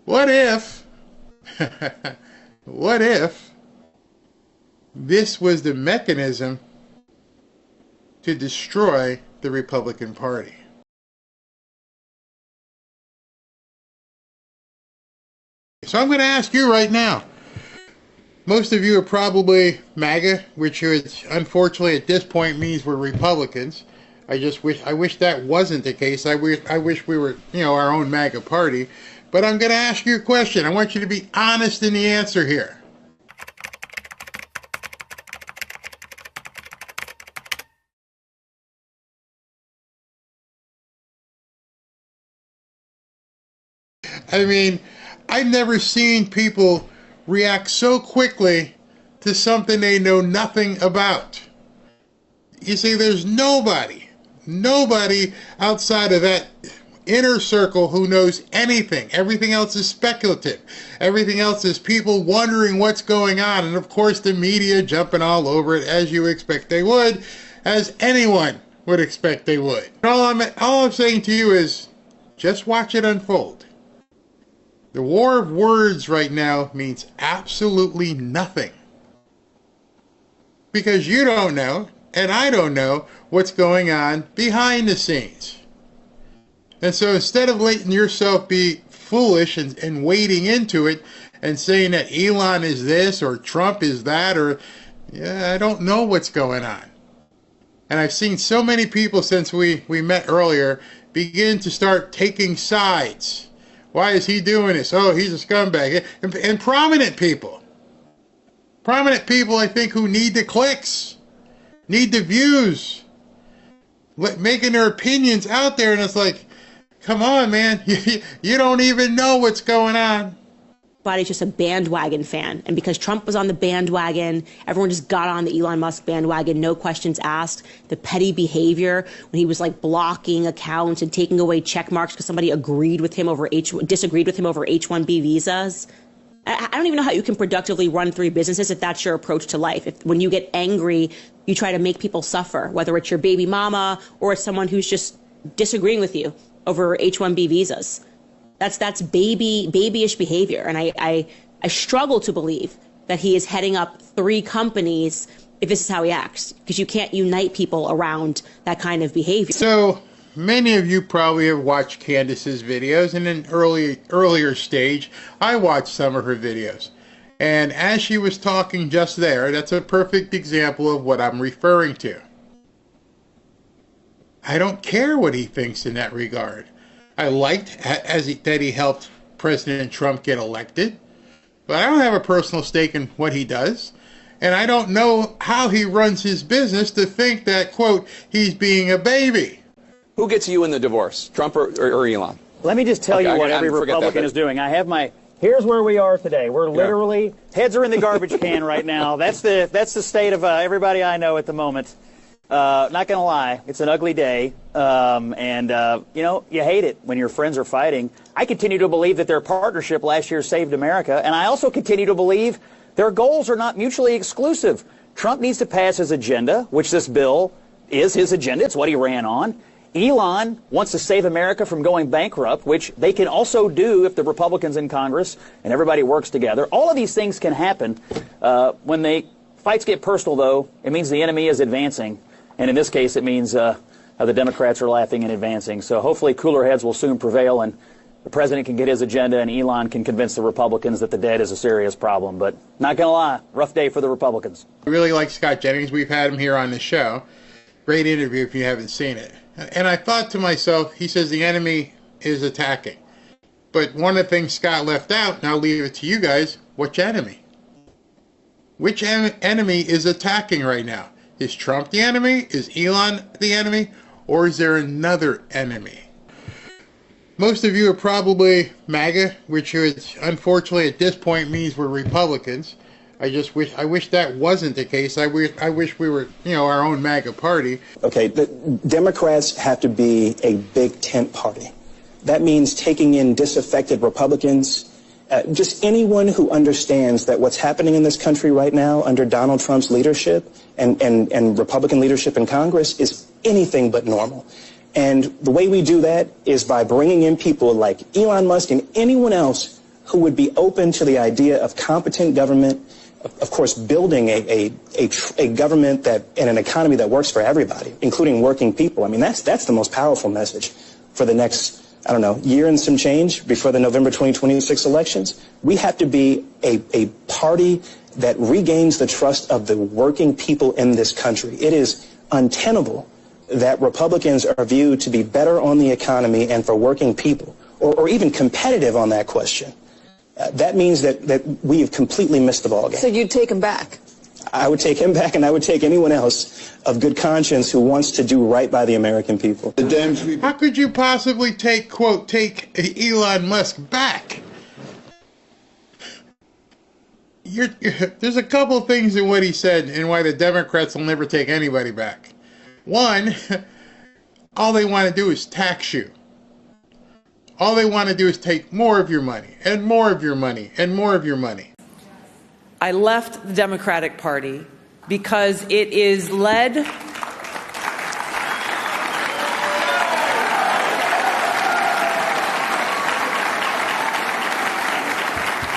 What if, what if this was the mechanism to destroy the Republican Party? So I'm going to ask you right now. Most of you are probably Maga, which is unfortunately at this point means we're Republicans. I wish that wasn't the case. I wish we were, our own MAGA party. But I'm going to ask you a question. I want you to be honest in the answer here. I mean, I've never seen people react so quickly to something they know nothing about. You see, there's nobody outside of that inner circle who knows anything. Everything else is speculative. Everything else is people wondering what's going on. And of course the media jumping all over it, as you expect they would, as anyone would expect they would. All I'm saying to you is just watch it unfold. The war of words right now means absolutely nothing. Because you don't know, and I don't know, what's going on behind the scenes. And so instead of letting yourself be foolish and wading into it and saying that Elon is this or Trump is that, or I don't know what's going on. And I've seen so many people since we met earlier begin to start taking sides. Why is he doing this? Oh, he's a scumbag. And prominent people. Prominent people, I think, who need the clicks, need the views, making their opinions out there. And it's like, come on, man. You don't even know what's going on. Everybody's just a bandwagon fan. And because Trump was on the bandwagon, everyone just got on the Elon Musk bandwagon, no questions asked. The petty behavior when he was like blocking accounts and taking away check marks because somebody disagreed with him over H-1B visas. I don't even know how you can productively run 3 businesses if that's your approach to life. If when you get angry, you try to make people suffer, whether it's your baby mama or it's someone who's just disagreeing with you over H-1B visas. That's babyish behavior. And I struggle to believe that he is heading up 3 companies if this is how he acts, because you can't unite people around that kind of behavior. So many of you probably have watched Candace's videos. In an earlier stage, I watched some of her videos. And as she was talking just there, that's a perfect example of what I'm referring to. I don't care what he thinks in that regard. I liked that he helped President Trump get elected, but I don't have a personal stake in what he does, and I don't know how he runs his business to think that, quote, he's being a baby. Who gets you in the divorce, Trump or Elon? Let me just tell you what every Republican is doing. I have here's where we are today. We're literally, heads are in the garbage can right now. That's the state of everybody I know at the moment. Not going to lie, it's an ugly day, you hate it when your friends are fighting. I continue to believe that their partnership last year saved America, and I also continue to believe their goals are not mutually exclusive. Trump needs to pass his agenda, which this bill is his agenda. It's what he ran on. Elon wants to save America from going bankrupt, which they can also do if the Republicans in Congress and everybody works together. All of these things can happen. When fights get personal, though, it means the enemy is advancing. And in this case, it means the Democrats are laughing and advancing. So hopefully cooler heads will soon prevail and the president can get his agenda and Elon can convince the Republicans that the debt is a serious problem. But not going to lie, rough day for the Republicans. I really like Scott Jennings. We've had him here on the show. Great interview if you haven't seen it. And I thought to myself, he says the enemy is attacking. But one of the things Scott left out, and I'll leave it to you guys, which enemy? Which enemy is attacking right now? Is Trump the enemy? Is Elon the enemy? Or is there another enemy? Most of you are probably Maga, which is unfortunately at this point means we're Republicans. I wish that wasn't the case. I wish we were, our own MAGA party. Okay, the Democrats have to be a big tent party. That means taking in disaffected Republicans, just anyone who understands that what's happening in this country right now under Donald Trump's leadership and Republican leadership in Congress is anything but normal. And the way we do that is by bringing in people like Elon Musk and anyone else who would be open to the idea of competent government, of course, building a government that and an economy that works for everybody, including working people. I mean, that's the most powerful message for the next, I don't know, year and some change before the November 2026 elections. We have to be a party that regains the trust of the working people in this country. It is untenable that Republicans are viewed to be better on the economy and for working people, or even competitive on that question. That means that we have completely missed the ballgame. So you'd take him back? I would take him back, and I would take anyone else of good conscience who wants to do right by the American people. How could you possibly take Elon Musk back? There's a couple things in what he said and why the Democrats will never take anybody back. One, all they want to do is tax you. All they want to do is take more of your money and more of your money and more of your money. I left the Democratic Party because it is led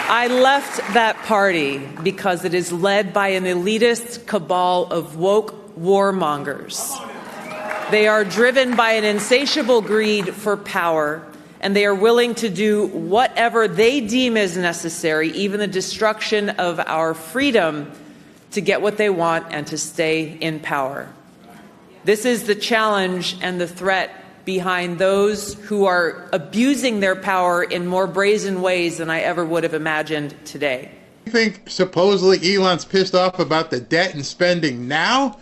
I left that party because it is led by an elitist cabal of woke warmongers. They are driven by an insatiable greed for power, and they are willing to do whatever they deem is necessary, even the destruction of our freedom, to get what they want and to stay in power. This is the challenge and the threat behind those who are abusing their power in more brazen ways than I ever would have imagined today. You think supposedly Elon's pissed off about the debt and spending now?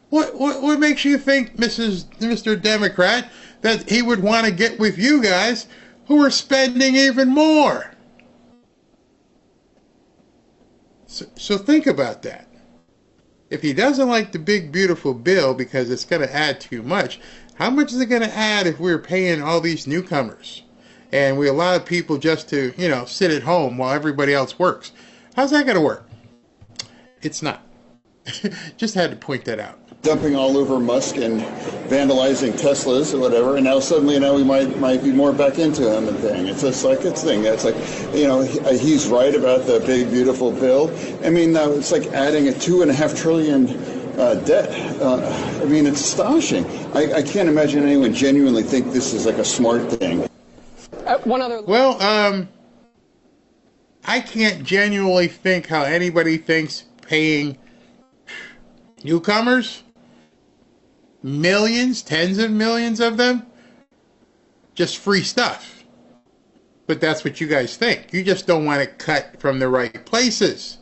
What makes you think, Mr. Democrat, that he would want to get with you guys who are spending even more? So think about that. If he doesn't like the big beautiful bill because it's going to add too much, how much is it going to add if we're paying all these newcomers and we allow people just to, sit at home while everybody else works? How's that going to work? It's not. Just had to point that out. Dumping all over Musk and vandalizing Teslas or whatever, and now suddenly we might be more back into him and thing. It's just like it's like he's right about the big beautiful bill. I mean, it's like adding a $2.5 trillion debt. I mean, it's astonishing. I can't imagine anyone genuinely think this is like a smart thing. Well, I can't genuinely think how anybody thinks paying newcomers, millions, tens of millions of them, just free stuff. But that's what you guys think. You just don't want it cut from the right places.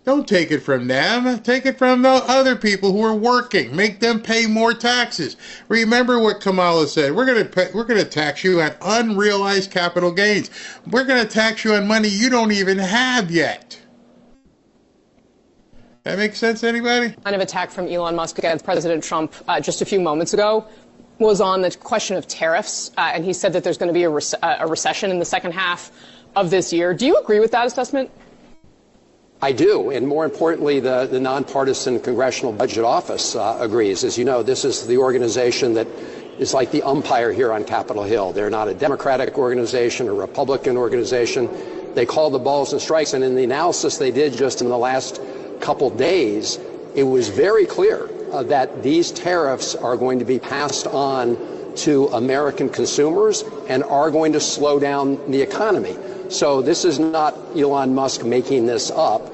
Don't take it from them. Take it from the other people who are working. Make them pay more taxes. Remember what Kamala said. We're going to tax you on unrealized capital gains. We're going to tax you on money you don't even have yet. That makes sense, anybody? Kind of attack from Elon Musk against President Trump just a few moments ago was on the question of tariffs, and he said that there's going to be a recession in the second half of this year. Do you agree with that assessment? I do, and more importantly, the nonpartisan Congressional Budget Office agrees. As you know, this is the organization that is like the umpire here on Capitol Hill. They're not a Democratic organization or Republican organization. They call the balls and strikes, and in the analysis they did just in the last couple days, it was very clear that these tariffs are going to be passed on to American consumers and are going to slow down the economy. So this is not Elon Musk making this up.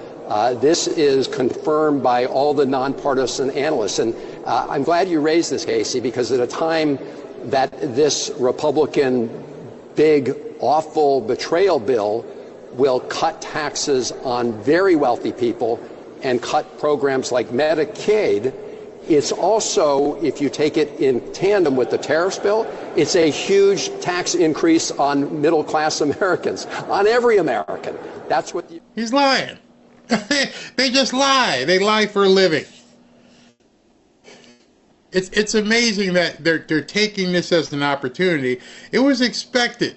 This is confirmed by all the nonpartisan analysts. And I'm glad you raised this, Casey, because at a time that this Republican big, awful betrayal bill will cut taxes on very wealthy people and cut programs like Medicaid, it's also, if you take it in tandem with the tariffs bill, it's a huge tax increase on middle-class Americans, on every American. That's what He's lying. They just lie. They lie for a living. It's amazing that they're taking this as an opportunity. It was expected.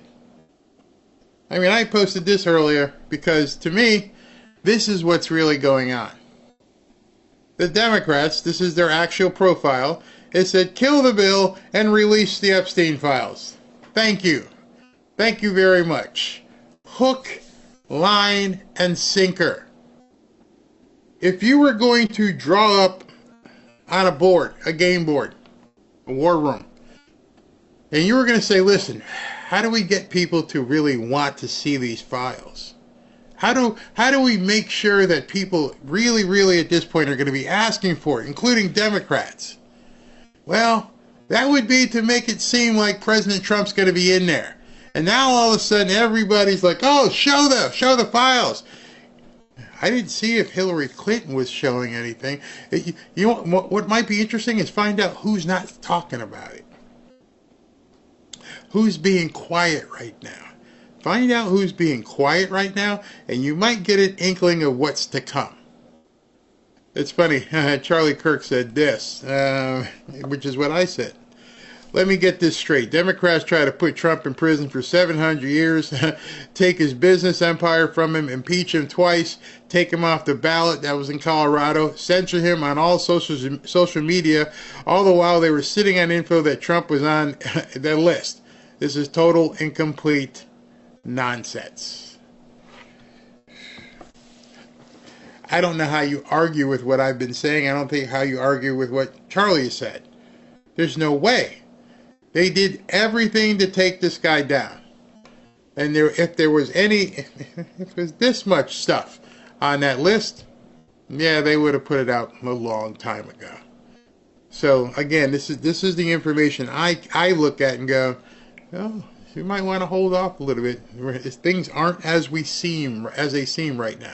I mean, I posted this earlier because, to me, this is what's really going on. The Democrats, this is their actual profile, it said, kill the bill and release the Epstein files. Thank you. Thank you very much. hook, line, and sinker. If you were going to draw up on a board, a game board, a war room, and you were going to say, listen, how do we get people to really want to see these files? How do we make sure that people really at this point are going to be asking for it, including Democrats? Well, that would be to make it seem like President Trump's going to be in there. And now all of a sudden everybody's like, oh, show the files. I didn't see if Hillary Clinton was showing anything. You know what might be interesting is find out who's not talking about it. Who's being quiet right now. Find out who's being quiet right now, and you might get an inkling of what's to come. It's funny, Charlie Kirk said this, which is what I said. Let me get this straight. Democrats try to put Trump in prison for 700 years, take his business empire from him, impeach him twice, take him off the ballot, that was in Colorado, censor him on all social media, all the while they were sitting on info that Trump was on their list. This is total incomplete nonsense. I don't know how you argue with what I've been saying. I don't think how you argue with what Charlie said. There's no way. They did everything to take this guy down. And if there was this much stuff on that list, yeah, they would have put it out a long time ago. So again, this is the information I look at and go, oh, you might want to hold off a little bit. Things aren't as they seem right now.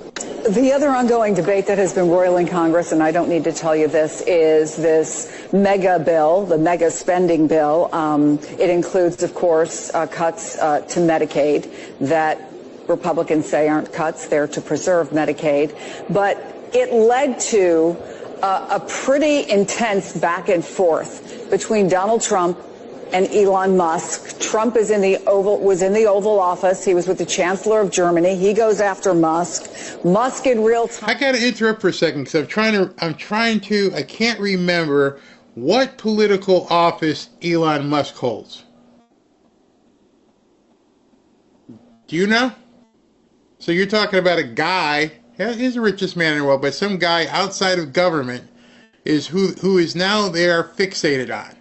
The other ongoing debate that has been roiling Congress, and I don't need to tell you this, is this mega bill, the mega spending bill. It includes, of course, cuts to Medicaid that Republicans say aren't cuts. They're to preserve Medicaid. But it led to a pretty intense back and forth between Donald Trump and Elon Musk. Trump was in the Oval Office. He was with the Chancellor of Germany. He goes after Musk. Musk in real time. I got to interrupt for a second because I can't remember what political office Elon Musk holds. Do you know? So you're talking about a guy, he's the richest man in the world, but some guy outside of government is who is now they are fixated on.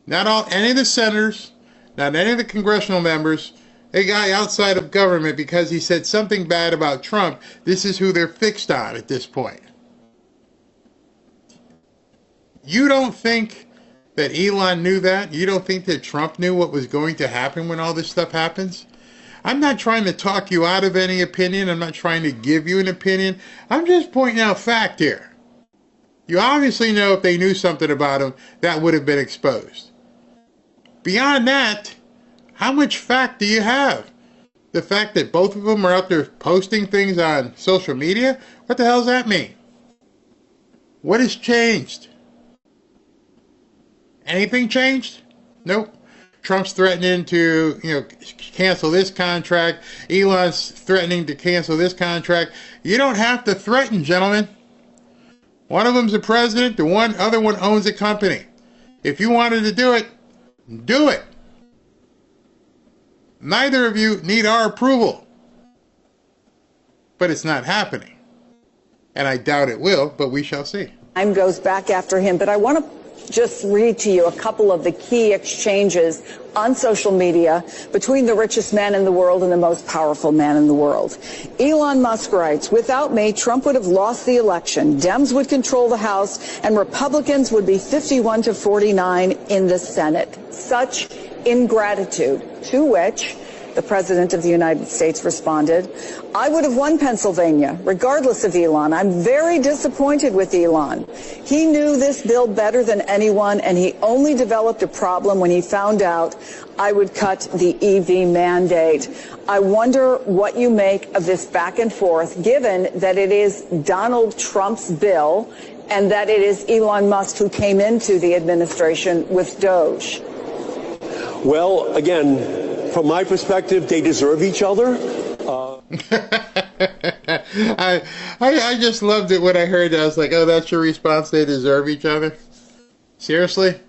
Not any of the senators, not any of the congressional members, a guy outside of government because he said something bad about Trump. This is who they're fixed on at this point. You don't think that Elon knew that? You don't think that Trump knew what was going to happen when all this stuff happens? I'm not trying to talk you out of any opinion. I'm not trying to give you an opinion. I'm just pointing out fact here. You obviously know if they knew something about him, that would have been exposed. Beyond that, how much fact do you have? The fact that both of them are out there posting things on social media? What the hell does that mean? What has changed? Anything changed? Nope. Trump's threatening to, cancel this contract. Elon's threatening to cancel this contract. You don't have to threaten, gentlemen. One of them's the president, the other one owns a company. If you wanted to do it, do it. Neither of you need our approval. But it's not happening. And I doubt it will, but we shall see. Time goes back after him, but I want to just read to you a couple of the key exchanges on social media between the richest man in the world and the most powerful man in the world. Elon Musk writes, without me, Trump would have lost the election. Dems would control the House and Republicans would be 51 to 49 in the Senate. Such ingratitude, to which the President of the United States responded, I would have won Pennsylvania, regardless of Elon. I'm very disappointed with Elon. He knew this bill better than anyone, and he only developed a problem when he found out I would cut the EV mandate. I wonder what you make of this back and forth, given that it is Donald Trump's bill and that it is Elon Musk who came into the administration with Doge. Well, again, from my perspective, they deserve each other. I just loved it when I heard that. I was like, oh, that's your response? They deserve each other? Seriously?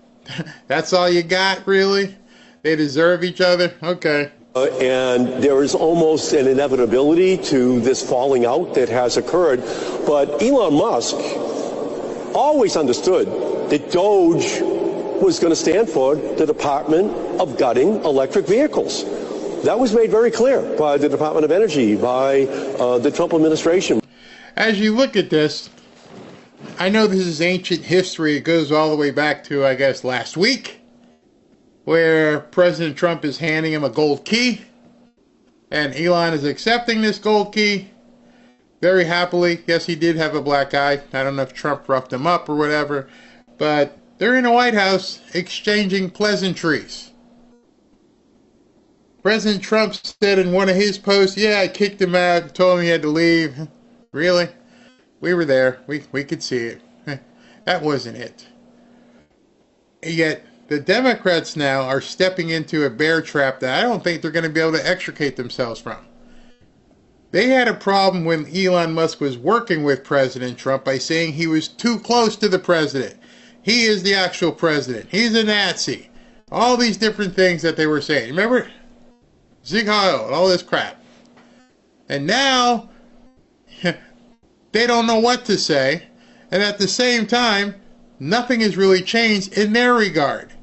That's all you got, really? They deserve each other? Okay. And there is almost an inevitability to this falling out that has occurred. But Elon Musk always understood that Doge was going to stand for the Department of Gutting Electric Vehicles. That was made very clear by the Department of Energy, by the Trump administration. As you look at this, I know this is ancient history. It goes all the way back to, I guess, last week, where President Trump is handing him a gold key, and Elon is accepting this gold key very happily. Yes, he did have a black eye. I don't know if Trump roughed him up or whatever, but they're in the White House exchanging pleasantries. President Trump said in one of his posts, yeah, I kicked him out, told him he had to leave. Really? We were there. We could see it. That wasn't it. Yet, the Democrats now are stepping into a bear trap that I don't think they're going to be able to extricate themselves from. They had a problem when Elon Musk was working with President Trump by saying he was too close to the president. He is the actual president. He's a Nazi. All these different things that they were saying. Remember? Sieg Heil, all this crap. And now, they don't know what to say. And at the same time, nothing has really changed in their regard.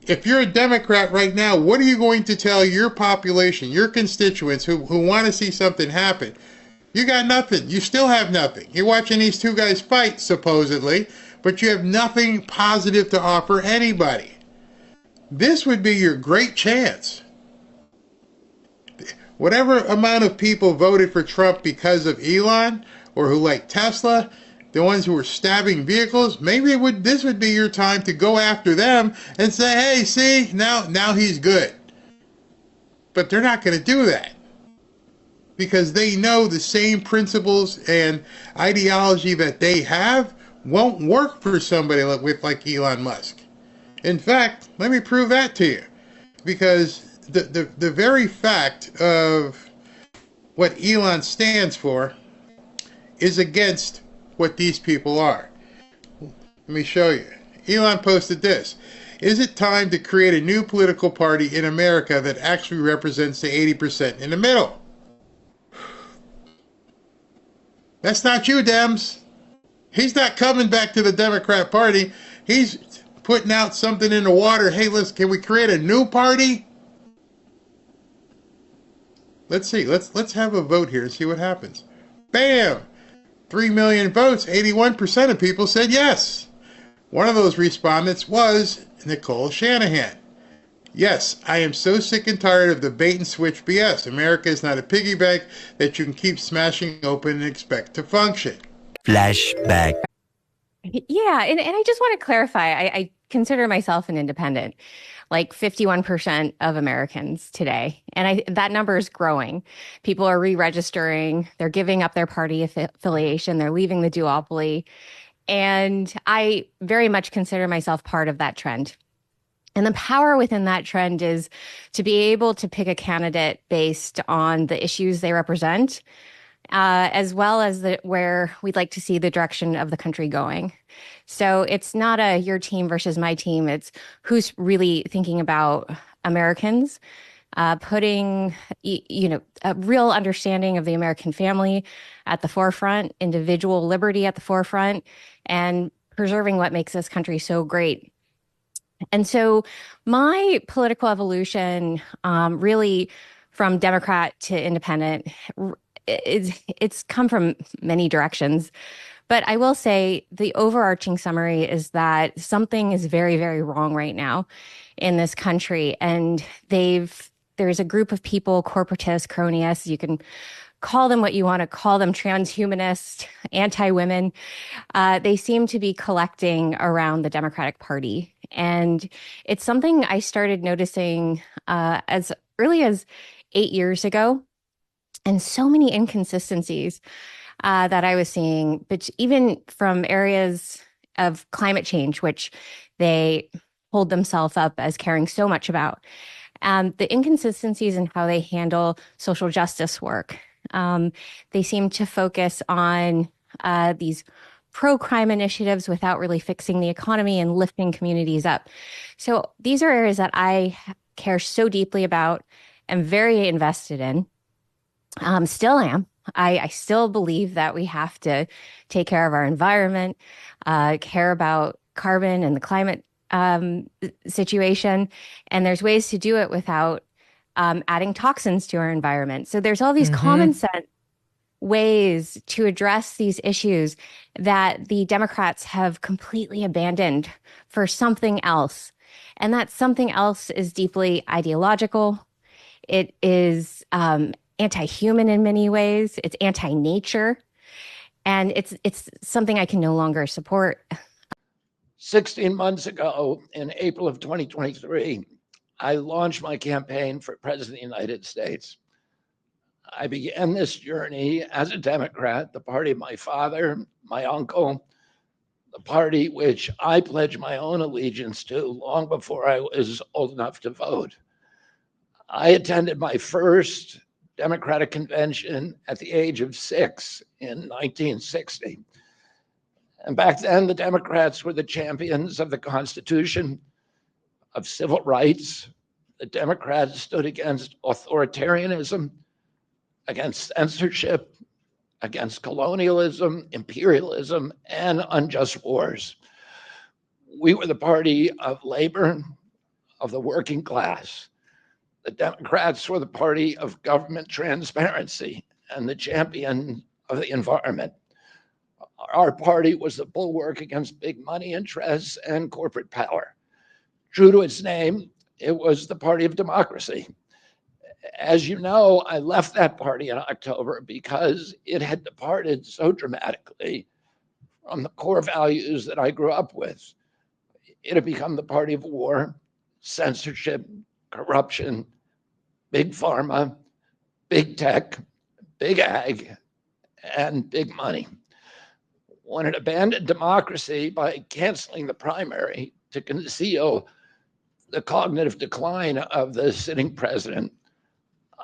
If you're a Democrat right now, what are you going to tell your population, your constituents who want to see something happen? You got nothing. You still have nothing. You're watching these two guys fight, supposedly, but you have nothing positive to offer anybody. This would be your great chance. Whatever amount of people voted for Trump because of Elon, or who like Tesla, the ones who were stabbing vehicles, maybe this would be your time to go after them and say, hey, see, now he's good. But they're not going to do that, because they know the same principles and ideology that they have won't work for somebody like Elon Musk. In fact, let me prove that to you, because the very fact of what Elon stands for is against what these people are. Let me show you. Elon posted this. Is it time to create a new political party in America that actually represents the 80% in the middle? That's not you, Dems. He's not coming back to the Democrat Party. He's putting out something in the water. Hey, can we create a new party? Let's see. Let's have a vote here and see what happens. Bam! 3 million votes. 81% of people said yes. One of those respondents was Nicole Shanahan. Yes, I am so sick and tired of the bait and switch BS. America is not a piggy bank that you can keep smashing open and expect to function. Flashback. Yeah, and I just want to clarify, I consider myself an independent, like 51% of Americans today. And that number is growing. People are re-registering, they're giving up their party affiliation, they're leaving the duopoly. And I very much consider myself part of that trend. And the power within that trend is to be able to pick a candidate based on the issues they represent, as well as where we'd like to see the direction of the country going. So it's not a your team versus my team. It's who's really thinking about Americans, putting a real understanding of the American family at the forefront, individual liberty at the forefront, and preserving what makes this country so great. And so my political evolution, really from Democrat to independent, it's come from many directions. But I will say the overarching summary is that something is very, very wrong right now in this country. And there's a group of people, corporatists, cronyists, you can call them what you want to call them, transhumanists, anti-women. They seem to be collecting around the Democratic Party. And it's something I started noticing as early as 8 years ago. And so many inconsistencies that I was seeing, but even from areas of climate change, which they hold themselves up as caring so much about. The inconsistencies in how they handle social justice work. They seem to focus on these pro-crime initiatives without really fixing the economy and lifting communities up. So these are areas that I care so deeply about. am very invested in. Still am. I still believe that we have to take care of our environment, care about carbon and the climate situation. And there's ways to do it without adding toxins to our environment. So there's all these common sense ways to address these issues that the Democrats have completely abandoned for something else. And that something else is deeply ideological. It is anti-human in many ways. It's anti-nature. And it's something I can no longer support. 16 months ago, in April of 2023, I launched my campaign for President of the United States. I began this journey as a Democrat, the party of my father, my uncle, the party which I pledged my own allegiance to long before I was old enough to vote. I attended my first Democratic convention at the age of 6 in 1960. And back then, the Democrats were the champions of the Constitution, of civil rights. The Democrats stood against authoritarianism, against censorship, against colonialism, imperialism, and unjust wars. We were the party of labor, of the working class. The Democrats were the party of government transparency and the champion of the environment. Our party was the bulwark against big money interests and corporate power. True to its name, it was the party of democracy. As you know, I left that party in October because it had departed so dramatically from the core values that I grew up with. It had become the party of war, censorship, corruption, big pharma, big tech, big ag, and big money. When it abandoned democracy by canceling the primary to conceal the cognitive decline of the sitting president,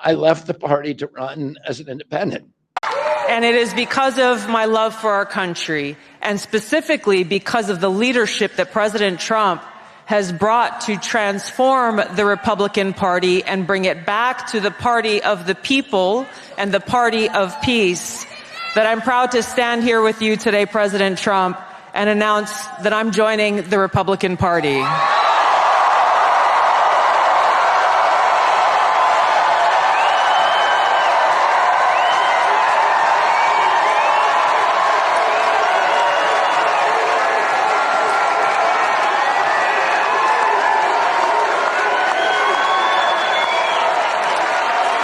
I left the party to run as an independent. And it is because of my love for our country, and specifically because of the leadership that President Trump has brought to transform the Republican Party and bring it back to the party of the people and the party of peace, that I'm proud to stand here with you today, President Trump, and announce that I'm joining the Republican Party.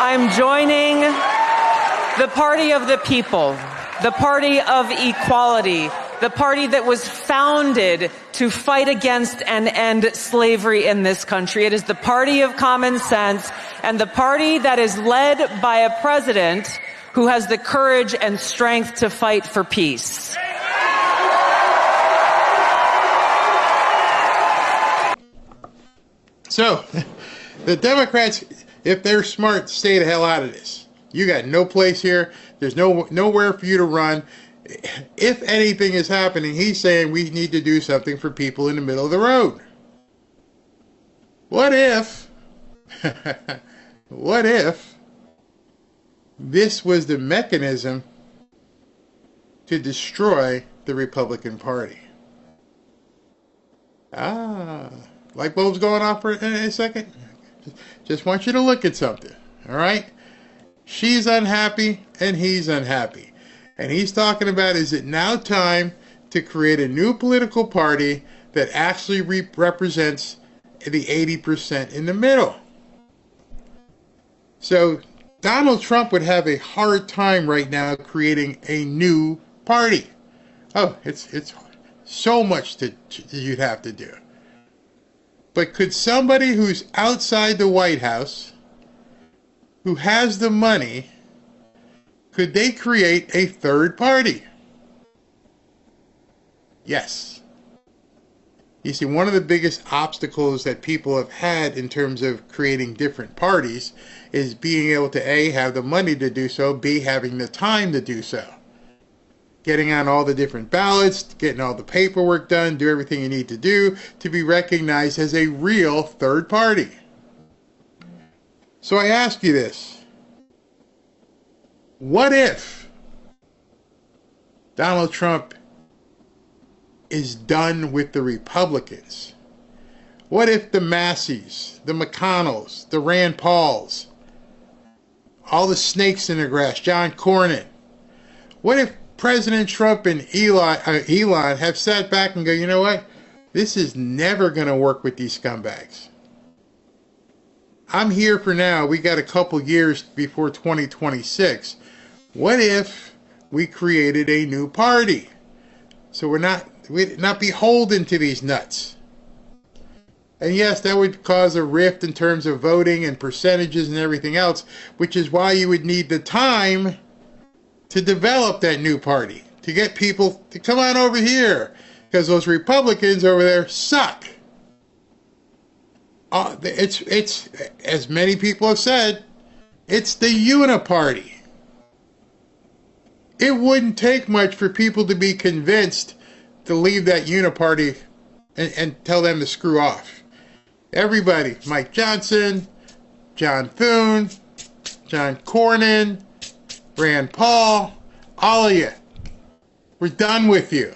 I'm joining the party of the people, the party of equality, the party that was founded to fight against and end slavery in this country. It is the party of common sense and the party that is led by a president who has the courage and strength to fight for peace. So, the Democrats, if they're smart, stay the hell out of this. You got no place here. There's nowhere for you to run. If anything is happening, he's saying we need to do something for people in the middle of the road. What if, what if this was the mechanism to destroy the Republican Party? Light bulbs going off for a second? Just want you to look at something, all right? She's unhappy and he's unhappy. And he's talking about, is it now time to create a new political party that actually represents the 80% in the middle? So Donald Trump would have a hard time right now creating a new party. Oh, it's so much you'd have to do. But could somebody who's outside the White House, who has the money, could they create a third party? Yes. You see, one of the biggest obstacles that people have had in terms of creating different parties is being able to A, have the money to do so, B, having the time to do so. Getting on all the different ballots, getting all the paperwork done, do everything you need to do to be recognized as a real third party. So I ask you this. What if Donald Trump is done with the Republicans? What if the Masseys, the McConnells, the Rand Pauls, all the snakes in the grass, John Cornyn, what if President Trump and Elon have sat back and go, you know what? This is never going to work with these scumbags. I'm here for now. We got a couple years before 2026. What if we created a new party? So we're not beholden to these nuts. And yes, that would cause a rift in terms of voting and percentages and everything else, which is why you would need the time to develop that new party, to get people to come on over here, because those Republicans over there suck. It's as many people have said, it's the uniparty. It wouldn't take much for people to be convinced to leave that uniparty and tell them to screw off. Everybody, Mike Johnson, John Thune, John Cornyn, Rand Paul, all of you. We're done with you.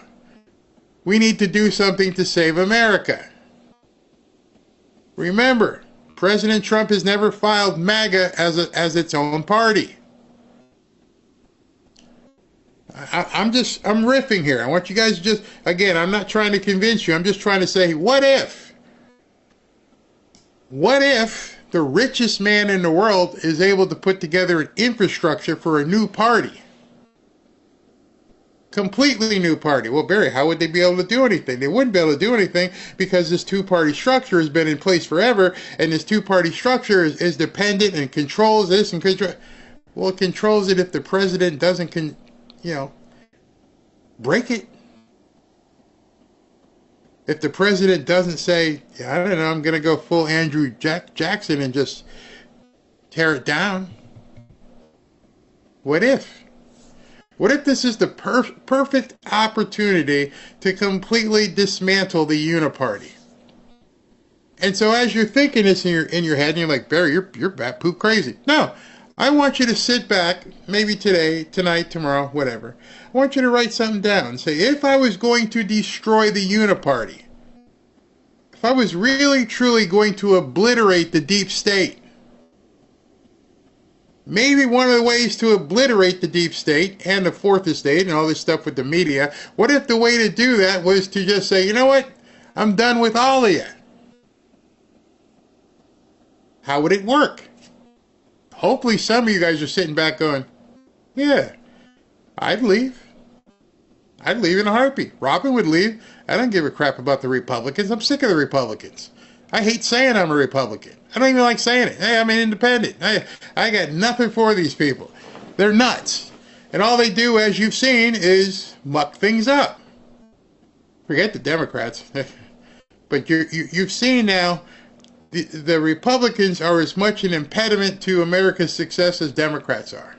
We need to do something to save America. Remember, President Trump has never filed MAGA as its own party. I'm riffing here. I want you guys to just, again, I'm not trying to convince you. I'm just trying to say, what if? What if the richest man in the world is able to put together an infrastructure for a new party? Completely new party. Well, Barry, how would they be able to do anything? They wouldn't be able to do anything because this two-party structure has been in place forever, and this two-party structure is dependent and controls this and control. Well, it controls it if the president doesn't, break it. If the president doesn't say, I don't know, I'm going to go full Andrew Jackson and just tear it down. What if? What if this is the perfect opportunity to completely dismantle the uniparty? And so as you're thinking this in your head, and you're like, Barry, you're bat poop crazy. No, I want you to sit back, maybe today, tonight, tomorrow, whatever. I want you to write something down and say, if I was going to destroy the uniparty, if I was really, truly going to obliterate the deep state, maybe one of the ways to obliterate the deep state and the fourth estate and all this stuff with the media, what if the way to do that was to just say, you know what, I'm done with all of you? How would it work? Hopefully some of you guys are sitting back going, yeah, I'd leave. I'd leave in a heartbeat. Robin would leave. I don't give a crap about the Republicans. I'm sick of the Republicans. I hate saying I'm a Republican. I don't even like saying it. Hey, I'm an independent. I got nothing for these people. They're nuts. And all they do, as you've seen, is muck things up. Forget the Democrats. But you've seen now the Republicans are as much an impediment to America's success as Democrats are.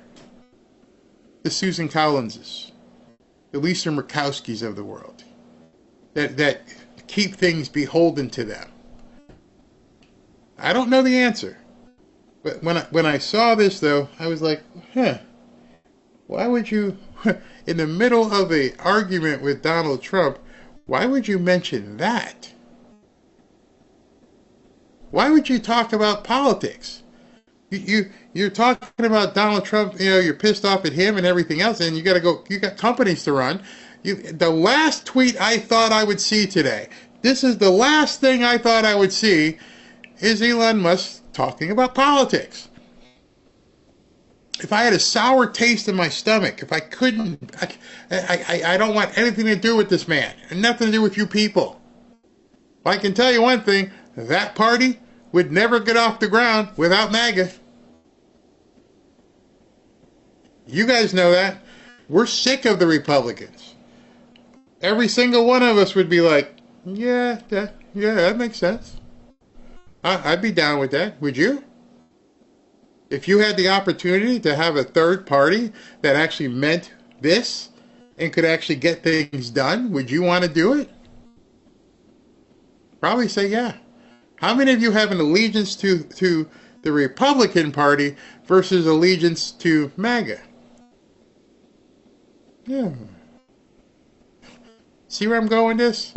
The Susan Collinses, the Lisa Murkowskis of the world, that keep things beholden to them. I don't know the answer, but when I saw this though, I was like, why would you, in the middle of an argument with Donald Trump, why would you mention that? Why would you talk about politics? You're talking about Donald Trump, you're pissed off at him and everything else, and you got companies to run. The last tweet I thought I would see today, this is the last thing I thought I would see, is Elon Musk talking about politics. If I had a sour taste in my stomach, if I couldn't, I don't want anything to do with this man, and nothing to do with you people. I can tell you one thing, that party would never get off the ground without MAGA. You guys know that. We're sick of the Republicans. Every single one of us would be like, yeah, that makes sense. I'd be down with that. Would you? If you had the opportunity to have a third party that actually meant this and could actually get things done, would you want to do it? Probably say yeah. How many of you have an allegiance to the Republican Party versus allegiance to Maga. Yeah. See where I'm going with this?